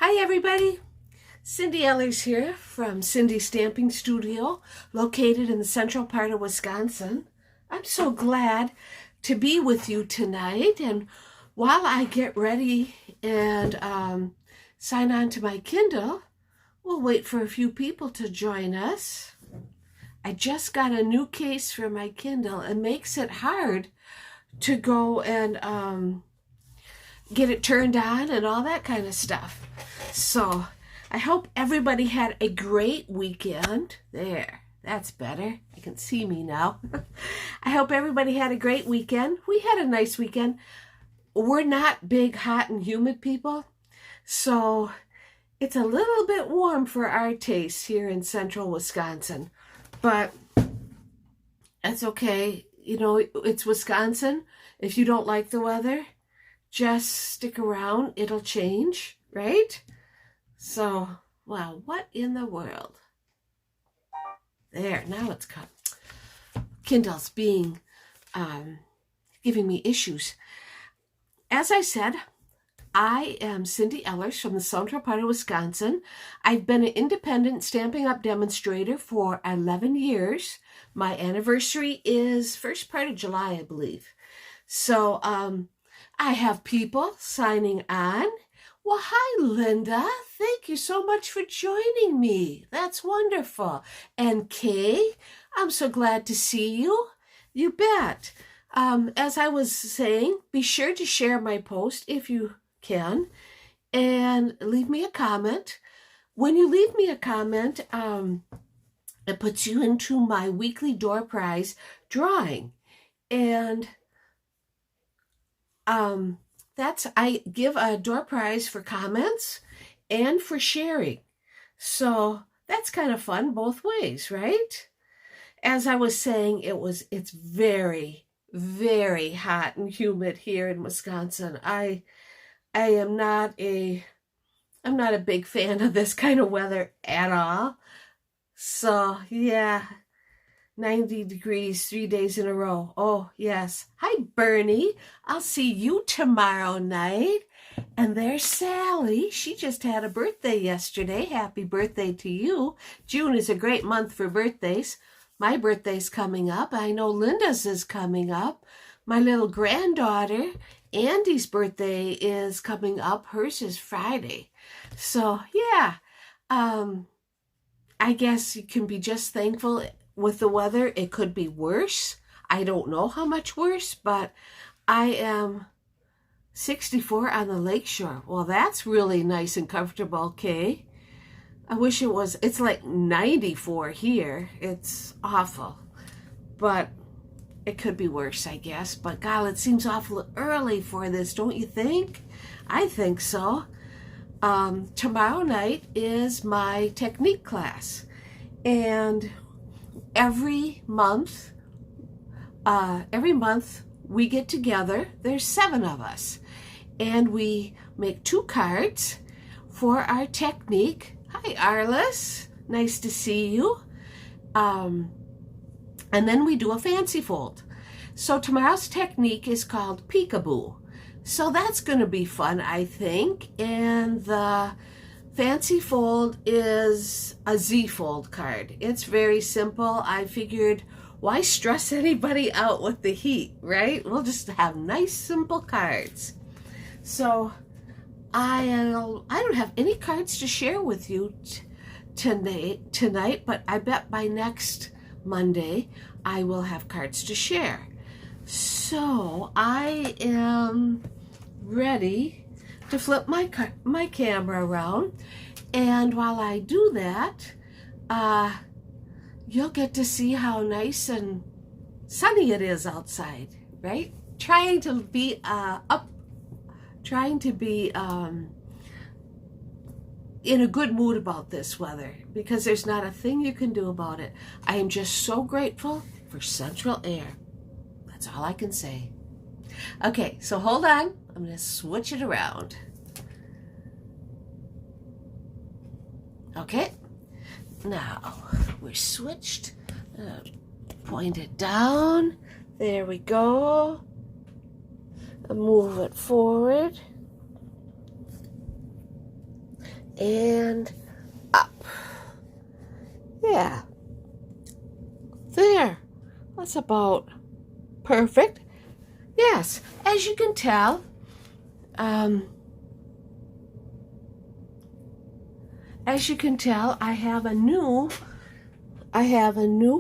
Hi everybody, Cindy Ellers here from Cindy's Stamping Studio, located in the central part of Wisconsin. I'm so glad to be with you tonight, and while I get ready and sign on to my Kindle, we'll wait for a few people to join us. I just got a new case for my Kindle. It makes it hard to go and get it turned on and all that kind of stuff. So I hope everybody had a great weekend. There, that's better. You can see me now. I hope everybody had a great weekend. We had a nice weekend. We're not big, hot, and humid people, so it's a little bit warm for our taste here in central Wisconsin. But that's okay. You know, it's Wisconsin. If you don't like the weather, just stick around. It'll change, right? So, wow, what in the world? There, now it's come. Kindle's being, giving me issues. As I said, I am Cindy Ellers from the central part of Wisconsin. I've been an independent Stampin' Up! Demonstrator for 11 years. My anniversary is first part of July, I believe. So, I have people signing on. Well, hi, Linda. Thank you so much for joining me. That's wonderful. And Kay, I'm so glad to see you. You bet. As I was saying, be sure to share my post if you can and leave me a comment. When you leave me a comment, it puts you into my weekly door prize drawing. And I give a door prize for comments and for sharing. So that's kind of fun both ways, right? As I was saying, it's very, very hot and humid here in Wisconsin. I'm not a big fan of this kind of weather at all. So yeah, 90 degrees 3 days in a row. Oh, yes. Hi, Bernie. I'll see you tomorrow night. And there's Sally. She just had a birthday yesterday. Happy birthday to you. June is a great month for birthdays. My birthday's coming up. I know Linda's is coming up. My little granddaughter, Andy's birthday is coming up. Hers is Friday. So, yeah. I guess you can be just thankful. With the weather, it could be worse. I don't know how much worse, but I am 64 on the lakeshore. Well, that's really nice and comfortable, okay? I wish it's like 94 here. It's awful. But it could be worse, I guess. But God, it seems awful early for this, don't you think? I think so. Tomorrow night is my technique class. And every month we get together. There's 7 of us, and we make 2 cards for our technique. Hi, Arliss. Nice to see you. And then we do a fancy fold. So tomorrow's technique is called peekaboo. So that's going to be fun, I think. And the fancy fold is a Z-fold card. It's very simple. I figured, why stress anybody out with the heat, right? We'll just have nice, simple cards. So I don't have any cards to share with you tonight, but I bet by next Monday I will have cards to share. So I am ready to flip my camera around, and while I do that, you'll get to see how nice and sunny it is outside, right? Trying to be in a good mood about this weather, because there's not a thing you can do about it. I am just so grateful for central air. That's all I can say. Okay, so hold on. I'm going to switch it around. Okay, now we're switched. Point it down. There we go. Move it forward. and up. Yeah. There. That's about perfect. Yes, as you can tell, I have a new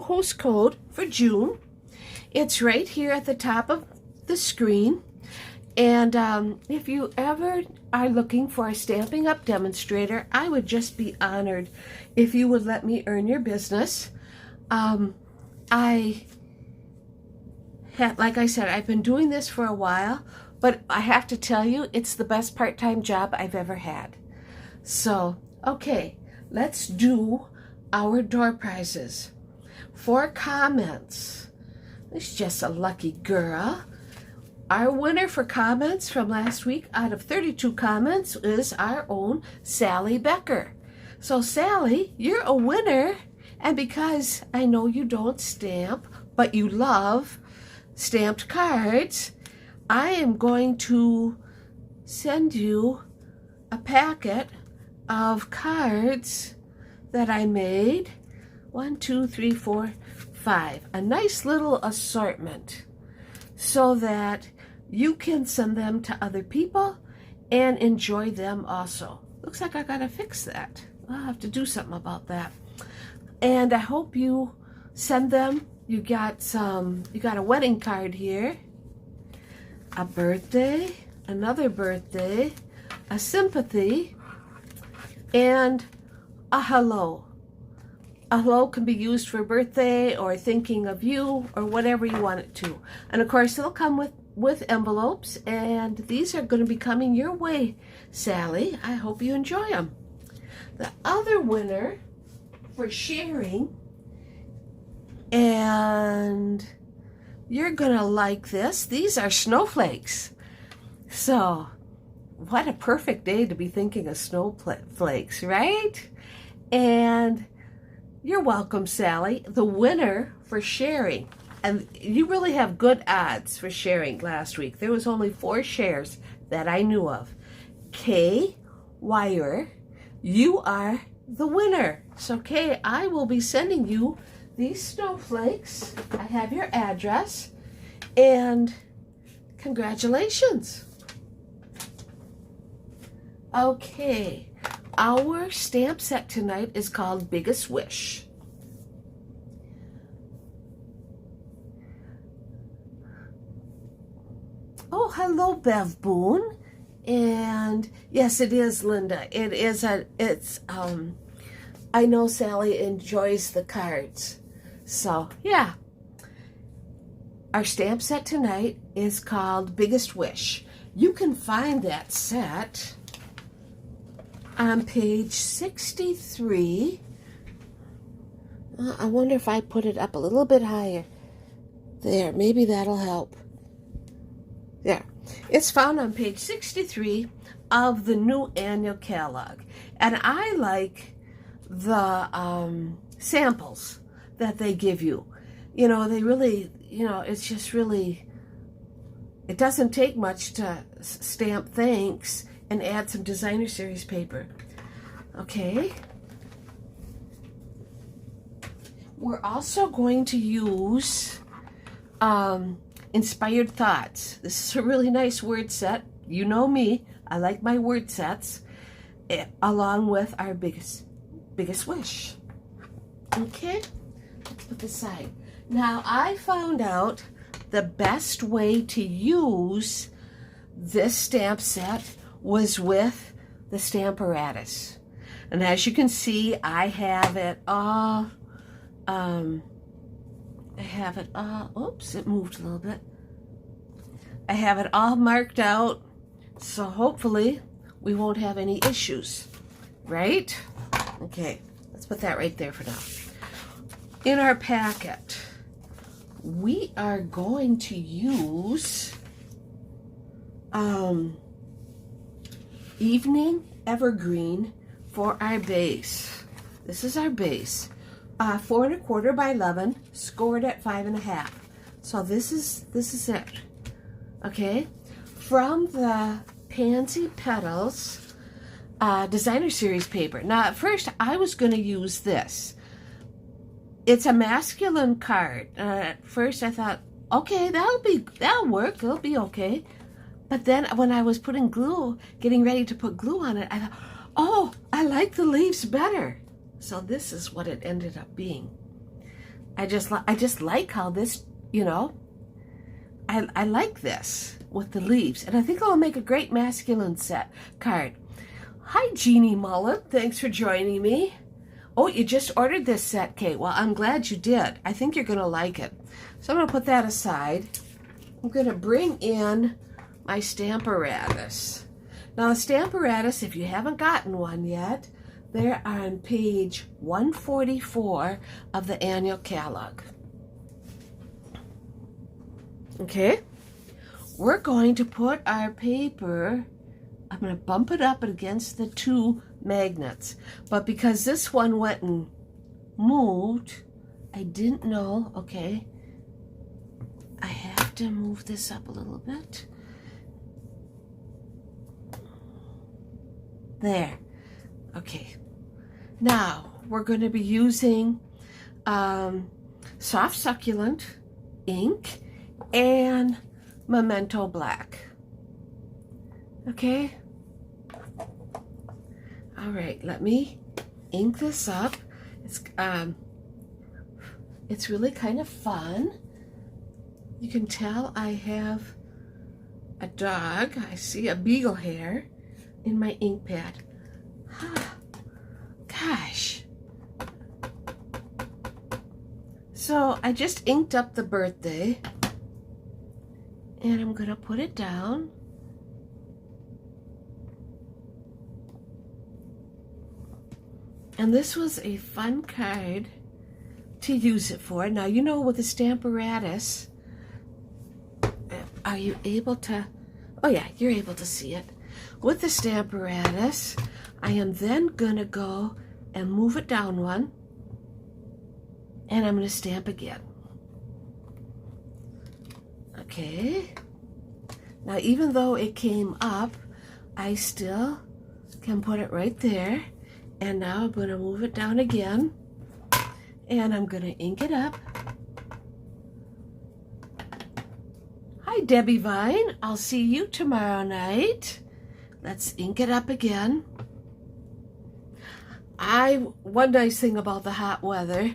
host code for June. It's right here at the top of the screen. And if you ever are looking for a Stampin' Up! Demonstrator, I would just be honored if you would let me earn your business. Like I said, I've been doing this for a while, but I have to tell you, it's the best part-time job I've ever had. So, okay, let's do our door prizes. 4 comments. It's just a lucky girl. Our winner for comments from last week out of 32 comments is our own Sally Becker. So Sally, you're a winner. And because I know you don't stamp, but you love stamped cards, I am going to send you a packet of cards that I made. 1, 2, 3, 4, 5. A nice little assortment so that you can send them to other people and enjoy them also. Looks like I gotta fix that. I'll have to do something about that. And I hope you send them. You got a wedding card here, a birthday, another birthday, a sympathy, and a hello. A hello can be used for birthday or thinking of you or whatever you want it to. And of course, it'll come with envelopes, and these are going to be coming your way, Sally. I hope you enjoy them. The other winner for sharing, and you're going to like this. These are snowflakes. So, what a perfect day to be thinking of snowflakes, right? And you're welcome, Sally. The winner for sharing. And you really have good odds for sharing last week. There was only 4 shares that I knew of. Kay Wire, you are the winner. So Kay, I will be sending you these snowflakes. I have your address. And congratulations. Okay, our stamp set tonight is called Biggest Wish. Oh, hello, Bev Boone. And yes, it is, Linda. I know Sally enjoys the cards. So, yeah. Our stamp set tonight is called Biggest Wish. You can find that set on page 63. I wonder if I put it up a little bit higher. There, maybe that'll help. There. It's found on page 63 of the new annual catalog. And I like the samples that they give you. You know, they really, it's just really, it doesn't take much to stamp thanks and add some designer series paper. Okay. We're also going to use Inspired Thoughts. This is a really nice word set. You know me. I like my word sets. Along with our biggest wish. Okay. Let's put this aside. Now, I found out the best way to use this stamp set was with the Stamparatus. And as you can see, I have it all, oops, it moved a little bit. I have it all marked out, so hopefully we won't have any issues, right? Okay, let's put that right there for now. In our packet, we are going to use Evening Evergreen for our base. This is our base. 4 1/4 by 11, scored at 5.5. So this is it. Okay, from the Pansy Petals, designer series paper. Now, at first, I was going to use this. It's a masculine card. At first, I thought, okay, that'll work. It'll be okay. But then, when I was putting glue, getting ready to put glue on it, I thought, oh, I like the leaves better. So this is what it ended up being. I just like how this, you know, I like this with the leaves, and I think it'll make a great masculine set card. Hi, Jeannie Mullen. Thanks for joining me. Oh, you just ordered this set, Kate. Well, I'm glad you did. I think you're going to like it. So I'm going to put that aside. I'm going to bring in my Stamparatus. Now, the Stamparatus, if you haven't gotten one yet, they're on page 144 of the annual catalog. Okay? We're going to put our paper, I'm going to bump it up against the two magnets. But because this one went and moved, I didn't know, okay, I have to move this up a little bit. There. Okay. Now, we're going to be using soft succulent ink and Memento Black. Okay? All right, let me ink this up. It's really kind of fun. You can tell I have a dog. I see a beagle hair in my ink pad. Gosh. So I just inked up the birthday, and I'm going to put it down. And this was a fun card to use it for. Now, you know, with the Stamparatus, are you able to, oh yeah, you're able to see it. With the Stamparatus, I am then going to go and move it down one, and I'm going to stamp again. Okay. Now, even though it came up, I still can put it right there. And now I'm going to move it down again, and I'm going to ink it up. Hi, Debbie Vine. I'll see you tomorrow night. Let's ink it up again. One nice thing about the hot weather,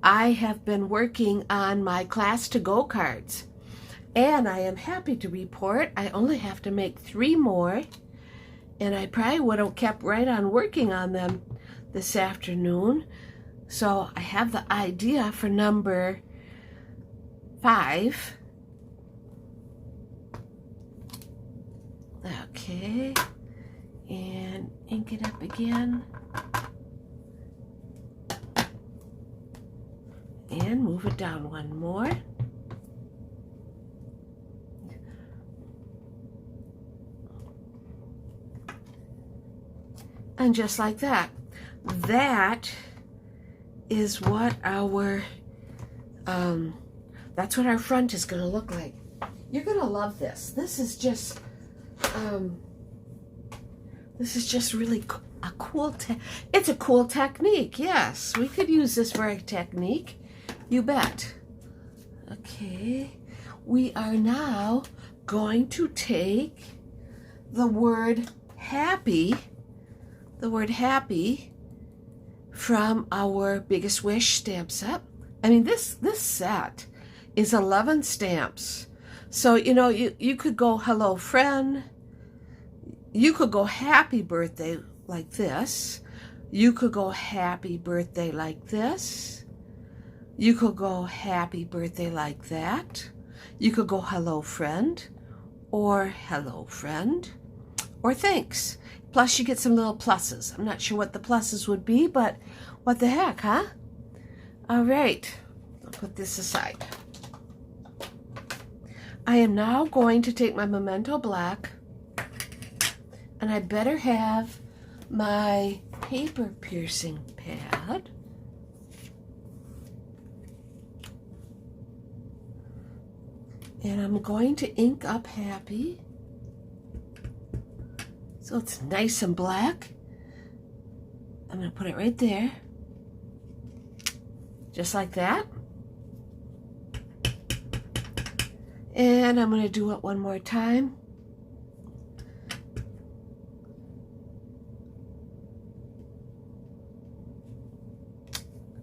I have been working on my class to go cards, and I am happy to report I only have to make 3 more, and I probably would have kept right on working on them this afternoon. So I have the idea for number 5. Okay, and ink it up again. And move it down one more. And just like that. That is what our, that's what our front is going to look like. You're going to love this. This is just really a cool, it's a cool technique. Yes, we could use this for a technique. You bet. Okay, we are now going to take the word happy from our Biggest Wish stamp set. I mean, this set is 11 stamps. So, you know, you could go hello friend, you could go happy birthday like this, you could go happy birthday like this, you could go happy birthday like that, you could go hello friend, or thanks. Plus you get some little pluses. I'm not sure what the pluses would be, but what the heck, huh? All right, I'll put this aside. I am now going to take my Memento Black, and I better have my paper piercing pad. And I'm going to ink up happy. So it's nice and black. I'm going to put it right there. Just like that. And I'm going to do it one more time.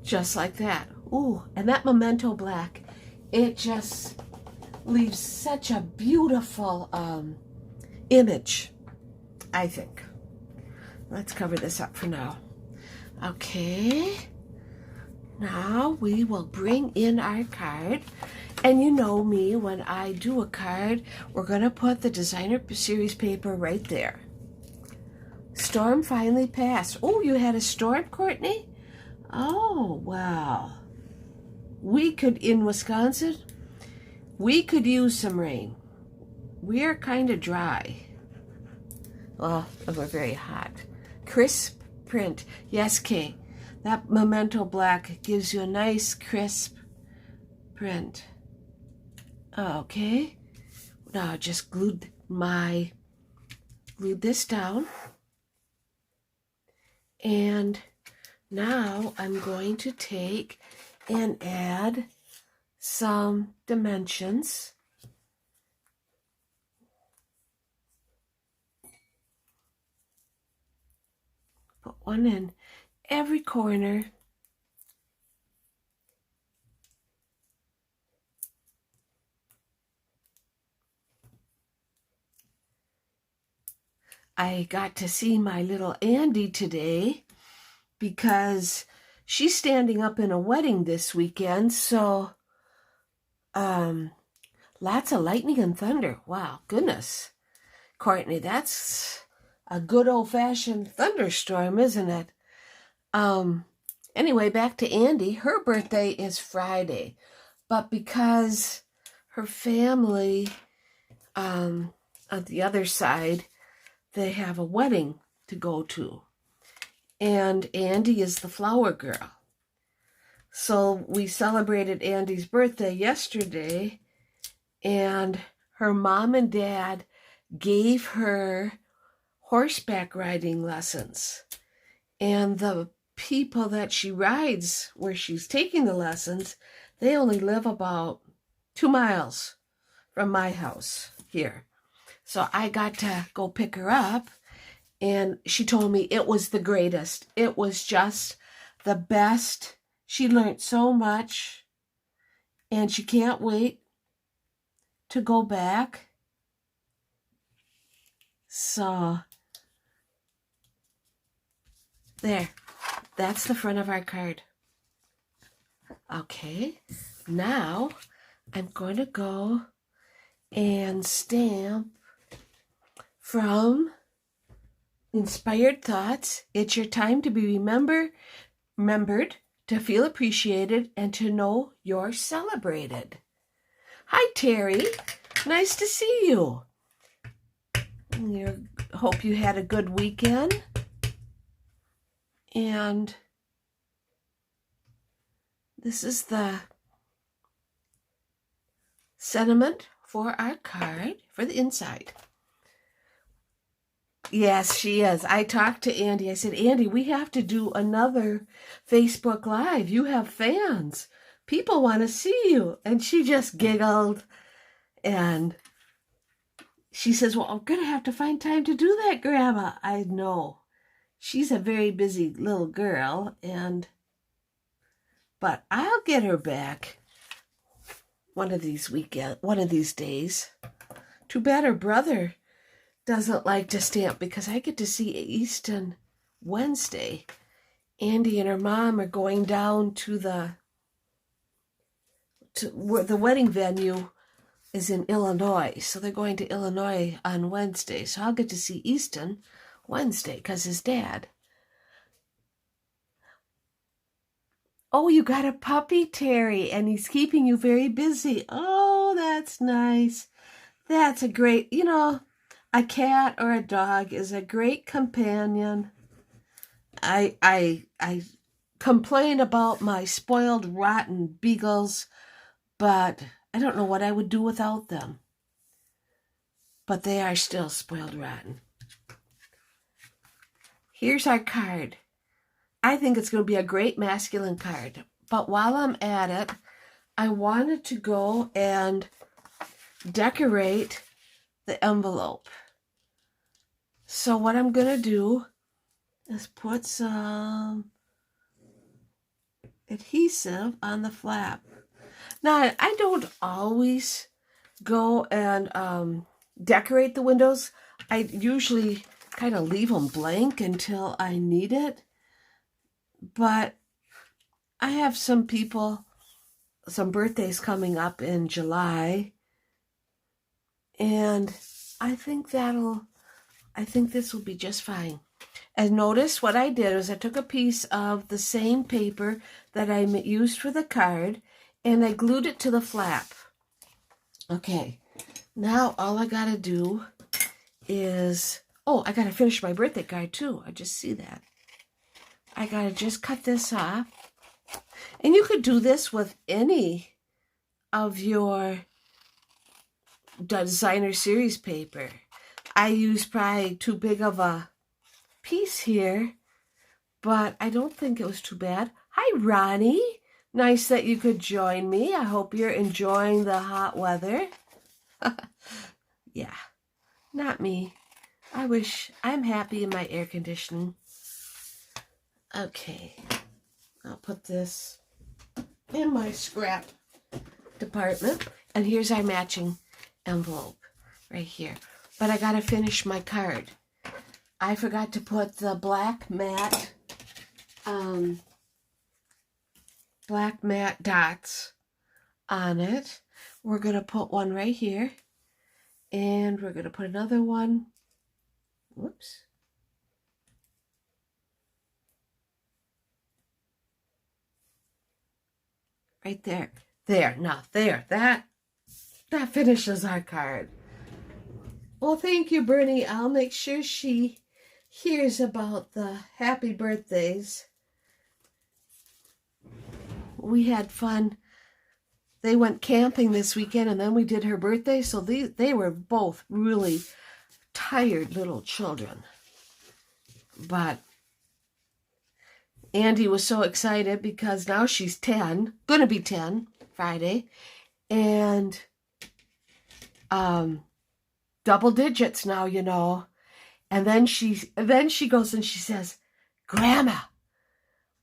Just like that. Ooh, and that Memento Black, it just leaves such a beautiful image, I think. Let's cover this up for now. Okay. Now we will bring in our card. And you know me, when I do a card, we're going to put the designer series paper right there. Storm finally passed. Oh, you had a storm, Courtney? Oh, wow. We could, in Wisconsin, we could use some rain. We are kind of dry. Well, we're very hot. Crisp print. Yes, Kay. That Memento Black gives you a nice crisp print. Okay. Now I just glued this down. And now I'm going to take and add some dimensions. Put one in every corner. I got to see my little Andy today because she's standing up in a wedding this weekend, so lots of lightning and thunder. Wow, goodness. Courtney, that's a good old-fashioned thunderstorm, isn't it? Anyway, back to Andy. Her birthday is Friday, but because her family on the other side, they have a wedding to go to. And Andy is the flower girl. So we celebrated Andy's birthday yesterday, and her mom and dad gave her horseback riding lessons. And the people that she rides, where she's taking the lessons, they only live about 2 miles from my house here. So I got to go pick her up, and she told me it was the greatest. It was just the best. She learned so much, and she can't wait to go back. So there, that's the front of our card. Okay, now I'm going to go and stamp from Inspired Thoughts. It's your time to be remembered, to feel appreciated, and to know you're celebrated. Hi, Terry. Nice to see you. Hope you had a good weekend. And this is the sentiment for our card for the inside. Yes, she is. I talked to Andy. I said, Andy, we have to do another Facebook Live. You have fans. People want to see you. And she just giggled. And she says, well, I'm going to have to find time to do that, Grandma. I know. She's a very busy little girl. But I'll get her back one of these days. Too bad her brother doesn't like to stamp, because I get to see Easton Wednesday. Andy and her mom are going down to where the wedding venue is in Illinois. So they're going to Illinois on Wednesday. So I'll get to see Easton Wednesday because his dad. Oh, you got a puppy, Terry, and he's keeping you very busy. Oh, that's nice. That's a great, a cat or a dog is a great companion. I complain about my spoiled, rotten beagles, but I don't know what I would do without them. But they are still spoiled, rotten. here's our card. I think it's going to be a great masculine card. But while I'm at it, I wanted to go and decorate the envelope. So what I'm going to do is put some adhesive on the flap. Now, I don't always go and decorate the windows. I usually kind of leave them blank until I need it. But I have some people, some birthdays coming up in July. And I think this will be just fine. And notice what I did was I took a piece of the same paper that I used for the card and I glued it to the flap. Okay, now all I gotta do is, oh, I gotta finish my birthday card too. I just see that. I gotta just cut this off. And you could do this with any of your designer series paper. I used probably too big of a piece here, but I don't think it was too bad. Hi, Ronnie. Nice that you could join me. I hope you're enjoying the hot weather. Yeah, not me. I'm happy in my air conditioning. Okay, I'll put this in my scrap department. And here's our matching envelope right here. But I gotta finish my card. I forgot to put the black matte dots on it. We're gonna put one right here, and we're gonna put another one. Whoops. Right there. There. Now there. That finishes our card. Well, thank you, Bernie. I'll make sure she hears about the happy birthdays. We had fun. They went camping this weekend, and then we did her birthday, so they were both really tired little children. But Andy was so excited because now she's 10, gonna be 10 Friday, and double digits now, you know. And then she goes and she says, Grandma,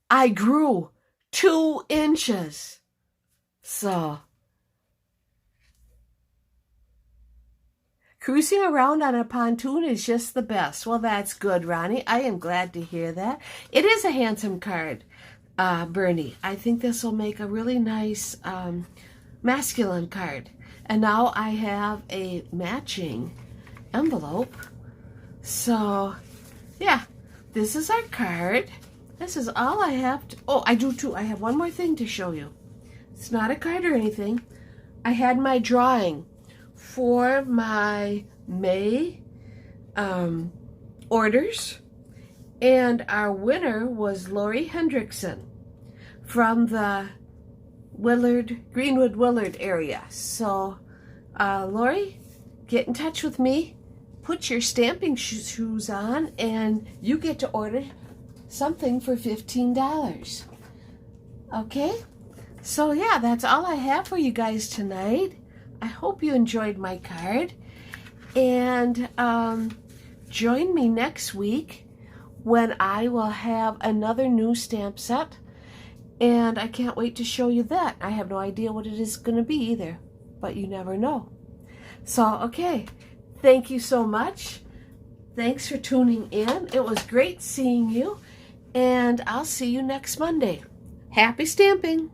I grew 2 inches. So cruising around on a pontoon is just the best. Well, that's good, Ronnie. I am glad to hear that. It is a handsome card, Bernie. I think this will make a really nice masculine card. And now I have a matching envelope. So, yeah, this is our card. This is all I have to... Oh, I do too. I have one more thing to show you. It's not a card or anything. I had my drawing for my May orders. And our winner was Lori Hendrickson from the Greenwood Willard area. So, Lori, get in touch with me. Put your stamping shoes on, and you get to order something for $15. Okay? So, yeah, that's all I have for you guys tonight. I hope you enjoyed my card. And join me next week when I will have another new stamp set. And I can't wait to show you that. I have no idea what it is going to be either, but you never know. So, okay, thank you so much. Thanks for tuning in. It was great seeing you, and I'll see you next Monday. Happy stamping!